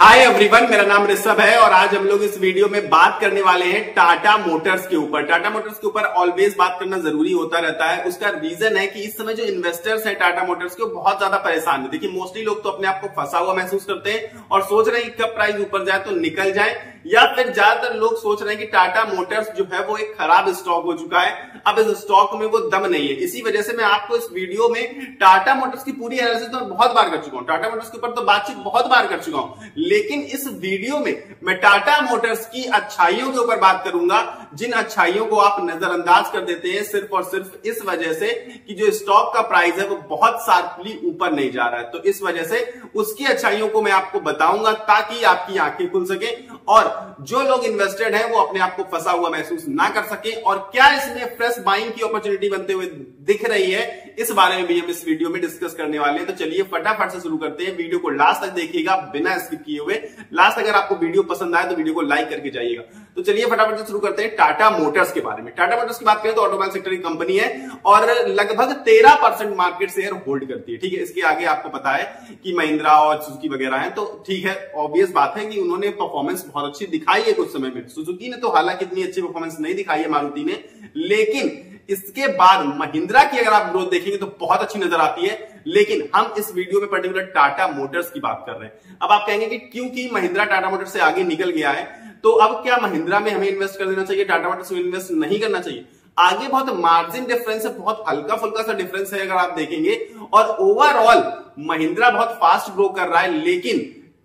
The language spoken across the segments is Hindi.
हाय एवरीवन, मेरा नाम ऋषभ है और आज हम लोग इस वीडियो में बात करने वाले हैं टाटा मोटर्स के ऊपर। टाटा मोटर्स के ऊपर ऑलवेज बात करना जरूरी होता रहता है। उसका रीजन है कि इस समय जो इन्वेस्टर्स हैं टाटा मोटर्स के, वो बहुत ज्यादा परेशान है। देखिए, मोस्टली लोग तो अपने आप को फंसा हुआ महसूस करते हैं और सोच रहे हैं कि कब प्राइस ऊपर जाए तो निकल जाए, या फिर ज्यादातर लोग सोच रहे हैं कि टाटा मोटर्स जो है वो एक खराब स्टॉक हो चुका है, अब इस स्टॉक में वो दम नहीं है। इसी वजह से मैं आपको इस वीडियो में टाटा मोटर्स की पूरी एनालिसिस तो बहुत बार कर चुका हूं, टाटा मोटर्स के ऊपर तो बातचीत बहुत बार कर चुका हूं, लेकिन इस वीडियो में मैं टाटा मोटर्स की अच्छाइयों के ऊपर बात करूंगा, जिन अच्छाइयों को आप नजरअंदाज कर देते हैं सिर्फ और सिर्फ इस वजह से कि जो स्टॉक का प्राइस है वो बहुत शार्पली ऊपर नहीं जा रहा है। तो इस वजह से उसकी अच्छाइयों को मैं आपको बताऊंगा ताकि आपकी आंखें खुल सके और जो लोग इन्वेस्टेड हैं वो अपने आप को फंसा हुआ महसूस ना कर सके, और क्या इसमें फ्रेश बाइंग की अपॉर्चुनिटी बनते हुए दिख रही है, इस बारे में भी हम इस वीडियो में डिस्कस करने वाले हैं। तो चलिए फटाफट से शुरू करते हैं। वीडियो को लास्ट तक देखिएगा बिना स्किप किए हुए। लास्ट अगर आपको वीडियो पसंद आए तो वीडियो को लाइक करके जाइएगा। तो चलिए फटाफट से शुरू करते हैं टाटा मोटर्स के बारे में। टाटा मोटर्स की बात करें तो ऑटोमोबाइल सेक्टर की कंपनी है और लगभग 13% मार्केट शेयर होल्ड करती है। ठीक है, इसके आगे आपको पता है कि महिंद्रा और सुजुकी वगैरह है, तो ठीक है, ऑब्वियस बात है कि उन्होंने परफॉर्मेंस बहुत अच्छी दिखाई है कुछ समय में। सुजुकी ने तो हालांकि इतनी अच्छी परफॉर्मेंस नहीं दिखाई है, मारुति ने, लेकिन इसके बाद महिंद्रा की अगर आप ग्रोथ देखेंगे तो बहुत अच्छी नजर आती है। लेकिन हम इस वीडियो में पर्टिकुलर टाटा मोटर्स की बात कर रहे हैं। अब आप कहेंगे कि क्योंकि महिंद्रा टाटा मोटर्स से आगे निकल गया है तो अब क्या महिंद्रा में हमें इन्वेस्ट कर देना चाहिए, टाटा मोटर्स में इन्वेस्ट नहीं करना चाहिए? आगे बहुत मार्जिन डिफरेंस है, बहुत हल्का फुल्का सा डिफरेंस है अगर आप देखेंगे, और ओवरऑल महिंद्रा बहुत फास्ट ग्रो कर रहा है, लेकिन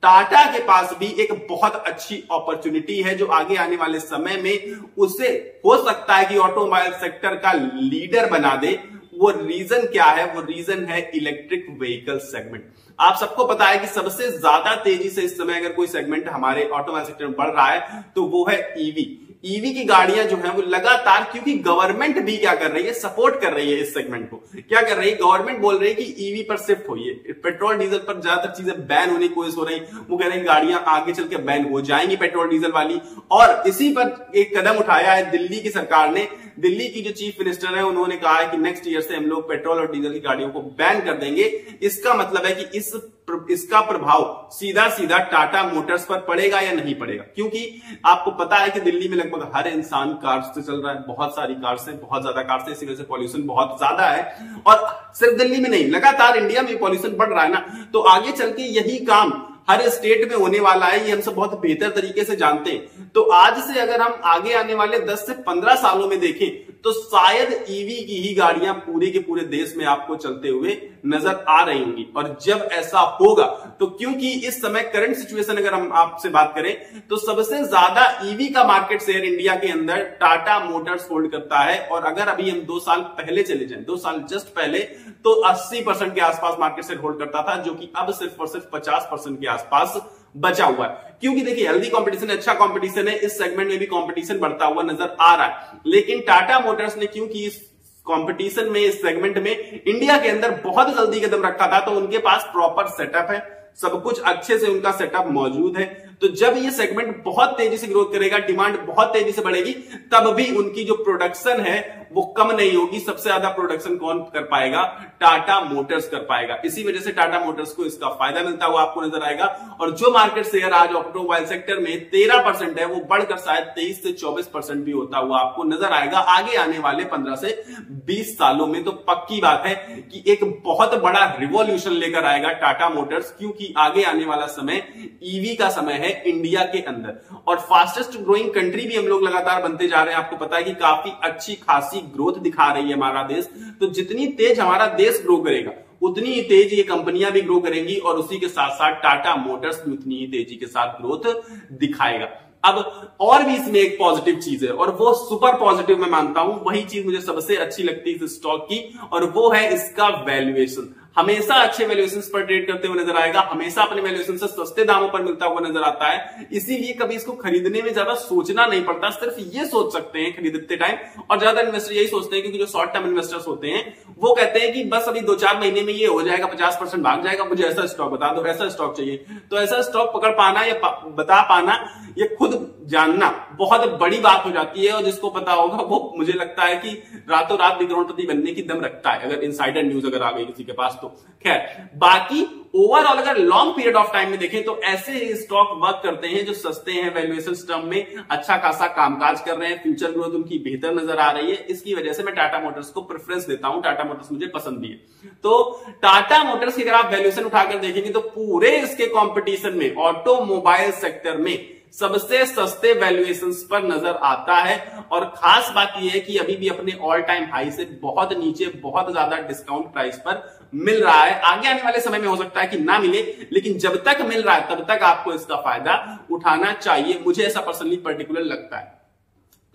टाटा के पास भी एक बहुत अच्छी अपॉर्चुनिटी है जो आगे आने वाले समय में उसे हो सकता है कि ऑटोमोबाइल सेक्टर का लीडर बना दे। वो रीजन क्या है? वो रीजन है इलेक्ट्रिक व्हीकल सेगमेंट। आप सबको पता है कि सबसे ज्यादा तेजी से इस समय अगर कोई सेगमेंट हमारे ऑटोमोबाइल सेक्टर में बढ़ रहा है तो वो है ईवी। ईवी की गाड़ियां जो है वो लगातार, क्योंकि गवर्नमेंट भी क्या कर रही है, सपोर्ट कर रही है इस सेगमेंट को। क्या कर रही है? गवर्नमेंट बोल रही है कि ईवी पर शिफ्ट होइए। पेट्रोल डीजल पर ज्यादातर चीजें बैन होने की कोशिश हो रही, वो कह रहे हैं गाड़ियां आगे चल के बैन हो जाएंगी पेट्रोल डीजल वाली। और इसी पर एक कदम उठाया है दिल्ली की सरकार ने। दिल्ली की जो चीफ मिनिस्टर है उन्होंने कहा है कि नेक्स्ट ईयर से हम लोग पेट्रोल और डीजल की गाड़ियों को बैन कर देंगे। इसका मतलब है कि इसका प्रभाव सीधा सीधा टाटा मोटर्स पर पड़ेगा या नहीं पड़ेगा, क्योंकि आपको पता है कि दिल्ली में लगभग हर इंसान कार से चल रहा है, बहुत सारी कार्स हैं, बहुत ज्यादा कार्स हैं, इसी वजह से पॉल्यूशन बहुत ज्यादा है। और सिर्फ दिल्ली में नहीं, लगातार इंडिया में पॉल्यूशन बढ़ रहा है ना, तो आगे चल के यही काम हर स्टेट में होने वाला है, ये हम सब बहुत बेहतर तरीके से जानते हैं। तो आज से अगर हम आगे आने वाले 10 से 15 सालों में देखें तो शायद ईवी की ही गाड़ियां पूरे के पूरे देश में आपको चलते हुए नजर आ रही होंगी। और जब ऐसा होगा तो, क्योंकि इस समय करंट सिचुएशन अगर हम आपसे बात करें तो सबसे ज्यादा ईवी का मार्केट शेयर इंडिया के अंदर टाटा मोटर्स होल्ड करता है। और अगर अभी हम 2 साल पहले चले जाएं, 2 साल जस्ट पहले, तो 80% के आसपास मार्केट शेयर होल्ड करता था, जो कि अब सिर्फ और सिर्फ 50% के आसपास बचा हुआ है। क्योंकि देखिए, हेल्दी कंपटीशन, अच्छा कंपटीशन है, इस सेगमेंट में भी कंपटीशन बढ़ता हुआ नजर आ रहा है। लेकिन टाटा मोटर्स ने क्योंकि इस कंपटीशन में, इस सेगमेंट में इंडिया के अंदर बहुत जल्दी कदम रखा था, तो उनके पास प्रॉपर सेटअप है, सब कुछ अच्छे से उनका सेटअप मौजूद है। तो जब ये सेगमेंट बहुत तेजी से ग्रोथ करेगा, डिमांड बहुत तेजी से बढ़ेगी, तब भी उनकी जो प्रोडक्शन है वो कम नहीं होगी। सबसे ज्यादा प्रोडक्शन कौन कर पाएगा? टाटा मोटर्स कर पाएगा। इसी वजह से टाटा मोटर्स को इसका फायदा मिलता हुआ आपको नजर आएगा। और जो मार्केट शेयर आज ऑटोमोबाइल सेक्टर में 13% है, वो बढ़कर शायद 23 से 24% भी होता हुआ आपको नजर आएगा आगे आने वाले 15 से 20 सालों में। तो पक्की बात है कि एक बहुत बड़ा रिवॉल्यूशन लेकर आएगा टाटा मोटर्स, क्योंकि आगे आने वाला समय ईवी का समय है इंडिया के अंदर। और फास्टेस्ट ग्रोइंग कंट्री भी हम लोग लगातार बनते जा रहे हैं। आपको पता है कि काफी अच्छी खासी ग्रोथ दिखा रही है हमारा देश। तो जितनी तेज हमारा देश ग्रो करेगा उतनी ही तेज ये कंपनियां भी ग्रो करेंगी, और उसी के साथ साथ टाटा मोटर्स भी उतनी ही तेजी के साथ ग्रोथ दिखाएगा। अब और भी इसमें एक पॉजिटिव चीज है, और वो सुपर पॉजिटिव मैं मानता हूं, वही चीज मुझे सबसे अच्छी लगती है इस स्टॉक की, और वो है इसका वैल्यूएशन। हमेशा अच्छे वैल्यूएशन पर ट्रेड करते हुए नजर आएगा, हमेशा अपने वैल्यूएशन से सस्ते दामों पर मिलता हुआ नजर आता है। इसीलिए कभी इसको खरीदने में ज्यादा सोचना नहीं पड़ता, सिर्फ ये सोच सकते हैं खरीदते टाइम। और ज्यादा इन्वेस्टर यही सोचते हैं, क्योंकि जो शॉर्ट टर्म इन्वेस्टर्स होते हैं वो कहते हैं कि बस अभी 2-4 महीने में ये हो जाएगा, 50% भाग जाएगा, मुझे ऐसा स्टॉक बता दो, ऐसा स्टॉक चाहिए। तो ऐसा स्टॉक पकड़ पाना या बता पाना ये खुद जानना बहुत बड़ी बात हो जाती है, और जिसको पता होगा वो मुझे लगता है कि रातों रात भी करोड़पति बनने की दम रखता है, अगर इनसाइडर न्यूज अगर आ गई किसी के पास तो। खैर, बाकी ओवरऑल अगर लॉन्ग पीरियड ऑफ टाइम में देखें तो ऐसे स्टॉक वर्क करते हैं जो सस्ते हैं, वैल्यूएशन टर्म में अच्छा खासा कामकाज कर रहे हैं, फ्यूचर ग्रोथ उनकी बेहतर नजर आ रही है। इसकी वजह से मैं टाटा मोटर्स को प्रेफरेंस देता हूं, टाटा मोटर्स मुझे पसंद भी है। तो टाटा मोटर्स की अगर आप वैल्यूएशन उठाकर देखेंगे तो पूरे इसके कंपटीशन में ऑटोमोबाइल सेक्टर में सबसे सस्ते वैल्यूएशंस पर नजर आता है। और खास बात यह है कि अभी भी अपने ऑल टाइम हाई से बहुत नीचे, बहुत ज्यादा डिस्काउंट प्राइस पर मिल रहा है। आगे आने वाले समय में हो सकता है कि ना मिले, लेकिन जब तक मिल रहा है तब तक आपको इसका फायदा उठाना चाहिए, मुझे ऐसा पर्सनली पर्टिकुलर लगता है।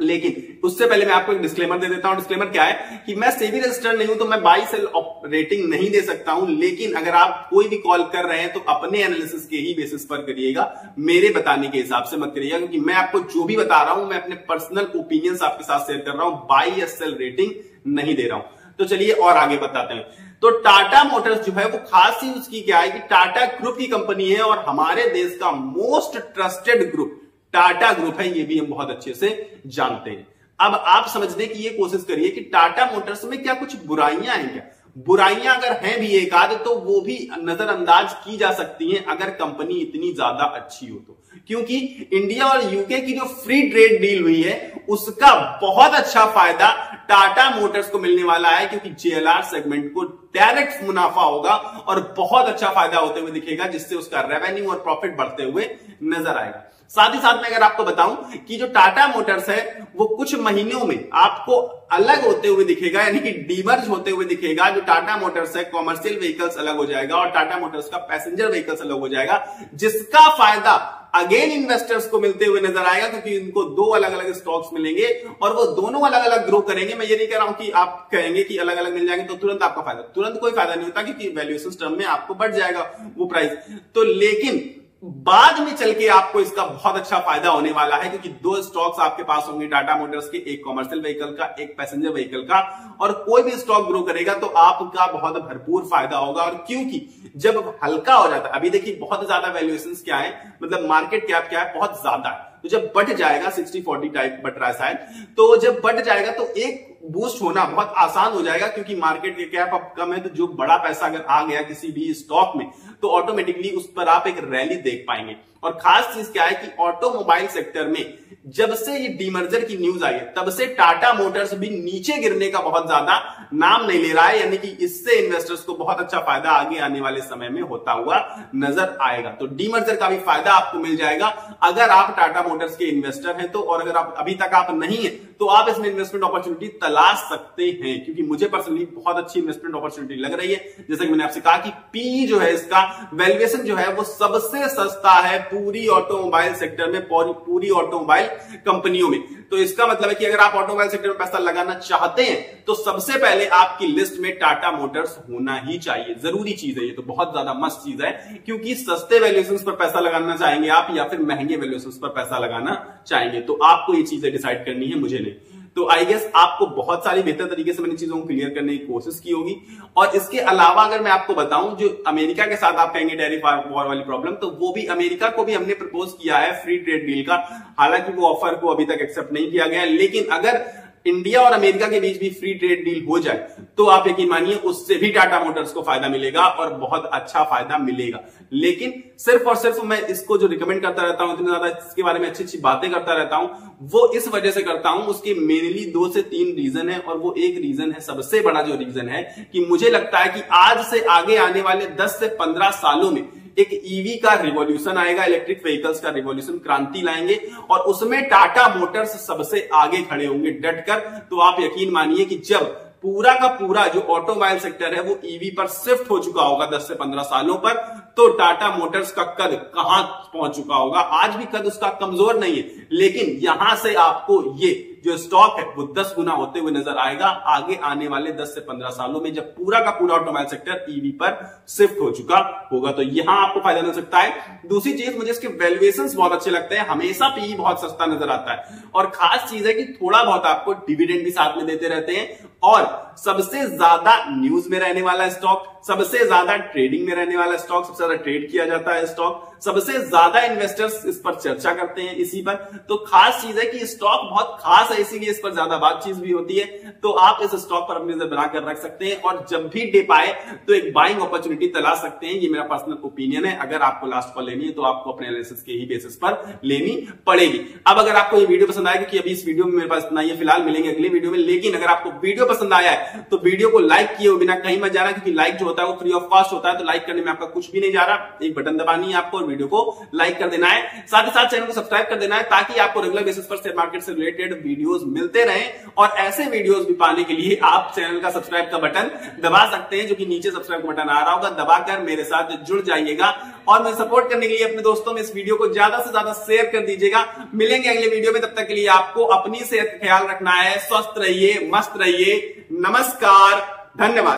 लेकिन उससे पहले मैं आपको एक डिस्क्लेमर दे देता हूं। डिस्क्लेमर क्या है कि मैं सेबी रजिस्टर्ड नहीं हूं, तो मैं बाई सेल रेटिंग नहीं दे सकता हूं। लेकिन अगर आप कोई भी कॉल कर रहे हैं तो अपने एनालिसिस के ही बेसिस पर करिएगा, मेरे बताने के हिसाब से मत करिएगा, क्योंकि मैं आपको जो भी बता रहा हूं मैं अपने पर्सनल ओपिनियंस आपके साथ शेयर कर रहा हूं, बाई सेल रेटिंग नहीं दे रहा हूं। तो चलिए और आगे बताते हैं। तो टाटा मोटर्स जो है वो खास चीज उसकी क्या है कि टाटा ग्रुप की कंपनी है, और हमारे देश का most trusted group Tata group है, ये भी हम बहुत अच्छे से जानते हैं। अब आप समझने की ये कोशिश करिए कि टाटा मोटर्स में क्या कुछ बुराइयां हैं क्या? बुराइयां अगर हैं भी एक आध तो वो भी नजरअंदाज की जा सकती हैं अगर कंपनी इतनी ज्यादा अच्छी हो तो। क्योंकि इंडिया और यूके की जो फ्री ट्रेड डील हुई है उसका बहुत अच्छा फायदा टाटा मोटर्स को मिलने वाला है, क्योंकि जेएलआर सेगमेंट को डायरेक्ट मुनाफा होगा और बहुत अच्छा फायदा होते हुए दिखेगा, जिससे उसका रेवेन्यू और प्रॉफिट बढ़ते हुए नजर आएगा। साथ ही साथ में अगर आपको बताऊं कि जो टाटा मोटर्स है वो कुछ महीनों में आपको अलग होते हुए दिखेगा, यानी कि डीमर्ज होते हुए दिखेगा। जो टाटा मोटर्स है कॉमर्शियल व्हीकल्स अलग हो जाएगा और टाटा मोटर्स का पैसेंजर व्हीकल्स अलग हो जाएगा, जिसका फायदा अगेन इन्वेस्टर्स को मिलते हुए नजर आएगा, क्योंकि इनको दो अलग अलग स्टॉक्स मिलेंगे और वो दोनों अलग अलग ग्रो करेंगे। मैं ये नहीं कह रहा हूं कि आप कहेंगे कि अलग अलग मिल जाएंगे तो तुरंत आपका फायदा, तुरंत कोई फायदा नहीं होता, क्योंकि वैल्यूएशन टर्म में आपको बढ़ जाएगा वो प्राइस तो। लेकिन बाद में चल के आपको इसका बहुत अच्छा फायदा होने वाला है, क्योंकि दो स्टॉक्स आपके पास होंगे टाटा मोटर्स के, एक कॉमर्शियल व्हीकल का, एक पैसेंजर व्हीकल का, और कोई भी स्टॉक ग्रो करेगा तो आपका बहुत भरपूर फायदा होगा। और क्योंकि जब हल्का हो जाता है, अभी देखिए बहुत ज्यादा वैल्यूएशंस क्या है, मतलब मार्केट कैप क्या है, बहुत ज्यादा है, तो जब बढ़ जाएगा 60-40 टाइप बढ़ रहा है शायद, तो जब बढ़ जाएगा तो एक बूस्ट होना बहुत आसान हो जाएगा, क्योंकि मार्केट के कैप अब कम है, तो जो बड़ा पैसा अगर आ गया किसी भी स्टॉक में तो ऑटोमेटिकली उस पर आप एक रैली देख पाएंगे। और खास चीज क्या है कि ऑटोमोबाइल सेक्टर में जब से ये डीमर्जर की न्यूज आई है तब से टाटा मोटर्स भी नीचे गिरने का बहुत ज्यादा नाम नहीं ले रहा है, यानी कि इससे इन्वेस्टर्स को बहुत अच्छा फायदा आगे आने वाले समय में होता हुआ नजर आएगा। तो डीमर्जर का भी फायदा आपको मिल जाएगा अगर आप टाटा मोटर्स के इन्वेस्टर हैं तो, और अगर आप अभी तक आप नहीं है तो आप इसमें इन्वेस्टमेंट अपॉर्चुनिटी तलाश सकते हैं, क्योंकि मुझे पर्सनली बहुत अच्छी इन्वेस्टमेंट अपॉर्चुनिटी लग रही है। जैसे कि मैंने आपसे कहा कि पी जो है इसका वैल्यूएशन जो है वो सबसे सस्ता है पूरी ऑटोमोबाइल सेक्टर में, पूरी ऑटोमोबाइल कंपनियों में। तो इसका मतलब है कि अगर आप ऑटोमोबाइल सेक्टर में पैसा लगाना चाहते हैं तो सबसे पहले आपकी लिस्ट में टाटा मोटर्स होना ही चाहिए, जरूरी चीज है ये, तो बहुत ज्यादा मस्त चीज है, क्योंकि सस्ते वैल्यूएशंस पर पैसा लगाना चाहेंगे आप या फिर महंगे वैल्यूएशंस पर पैसा लगाना चाहेंगे, तो आपको ये चीजें डिसाइड करनी है, मुझे नहीं। तो आई गेस आपको बहुत सारी बेहतर तरीके से मैंने चीजों को क्लियर करने की कोशिश की होगी। और इसके अलावा अगर मैं आपको बताऊं, जो अमेरिका के साथ आप कहेंगे टैरिफ वॉर वाली प्रॉब्लम, तो वो भी अमेरिका को भी हमने प्रपोज किया है फ्री ट्रेड डील का। हालांकि वो ऑफर को अभी तक एक्सेप्ट नहीं किया गया, लेकिन अगर इंडिया और अमेरिका के बीच भी फ्री ट्रेड डील हो जाए तो आप यकीन मानिए उससे भी टाटा मोटर्स को फायदा मिलेगा और बहुत अच्छा फायदा मिलेगा। लेकिन सिर्फ और सिर्फ मैं इसको जो रिकमेंड करता रहता हूं, इतनी ज्यादा इसके बारे में अच्छी अच्छी बातें करता रहता हूं, वो इस वजह से करता हूं, उसके मेनली 2 से 3 रीजन है। और वो एक रीजन है, सबसे बड़ा जो रीजन है, कि मुझे लगता है कि आज से आगे आने वाले 10 से 15 सालों में एक ईवी का रिवॉल्यूशन आएगा, इलेक्ट्रिक व्हीकल्स का रिवॉल्यूशन, क्रांति लाएंगे, और उसमें टाटा मोटर्स सबसे आगे खड़े होंगे डटकर। तो आप यकीन मानिए कि जब पूरा का पूरा जो ऑटोमोबाइल सेक्टर है वो ईवी पर शिफ्ट हो चुका होगा 10 से 15 सालों पर, तो टाटा मोटर्स का कद कहां पहुंच चुका होगा। आज भी कद उसका कमजोर नहीं है, लेकिन यहां से आपको ये जो स्टॉक है वो 10 गुना होते हुए नजर आएगा आगे आने वाले 10 से 15 सालों में, जब पूरा का पूरा ऑटोमोबाइल सेक्टर ईवी पर शिफ्ट हो चुका होगा। तो यहां आपको फायदा मिल सकता है। दूसरी चीज, मुझे इसके वैल्यूएशंस बहुत अच्छे लगते हैं, हमेशा पीई बहुत सस्ता नजर आता है, और खास चीज है कि थोड़ा बहुत आपको डिविडेंड भी साथ में देते रहते हैं, और सबसे ज्यादा न्यूज में रहने वाला स्टॉक, सबसे ज्यादा ट्रेडिंग में रहने वाला स्टॉक, सबसे ज्यादा ट्रेड किया जाता है स्टॉक, सबसे ज्यादा इन्वेस्टर्स इस पर चर्चा करते हैं इसी पर। तो खास चीज है कि स्टॉक बहुत खास है, इसीलिए इस पर ज्यादा बातचीत भी होती है। तो आप इस स्टॉक पर अपनी नजर बनाकर रख सकते हैं और जब भी डिप आए तो एक बाइंग अपॉर्चुनिटी तलाश सकते हैं। ये मेरा पर्सनल ओपिनियन है। अगर आपको लास्ट कॉल लेनी है तो आपको अपने एनालिसिस के ही बेसिस पर लेनी पड़ेगी। अब अगर आपको ये वीडियो पसंद आया, क्योंकि अभी इस वीडियो में मेरे पास इतना ही है फिलहाल, मिलेंगे अगली वीडियो में, लेकिन अगर आपको वीडियो पसंद आया है तो वीडियो को लाइक किए बिना कहीं मत जाना, क्योंकि लाइक जो होता है वो फ्री ऑफ कॉस्ट होता है। तो लाइक करने में आपका कुछ भी नहीं जा रहा, एक बटन दबानी है आपको और वीडियो को लाइक कर देना है। साथ ही साथ चैनल को सब्सक्राइब कर देना है ताकि आपको रेगुलर बेसिस पर शेयर मार्केट से रिलेटेड वीडियोस मिलते रहें। और ऐसे वीडियोस भी पाने के लिए आप चैनल का सब्सक्राइब का बटन दबा सकते हैं, जो कि नीचे सब्सक्राइब का बटन आ रहा होगा, दबाकर मेरे साथ जुड़ जाइएगा। और मुझे सपोर्ट करने के लिए अपने दोस्तों में इस वीडियो को ज्यादा से ज्यादा शेयर कर दीजिएगा। मिलेंगे अगले वीडियो में, तब तक के लिए आपको अपनी सेहत का ख्याल रखना है। स्वस्थ रहिए, मस्त रहिए। नमस्कार, धन्यवाद।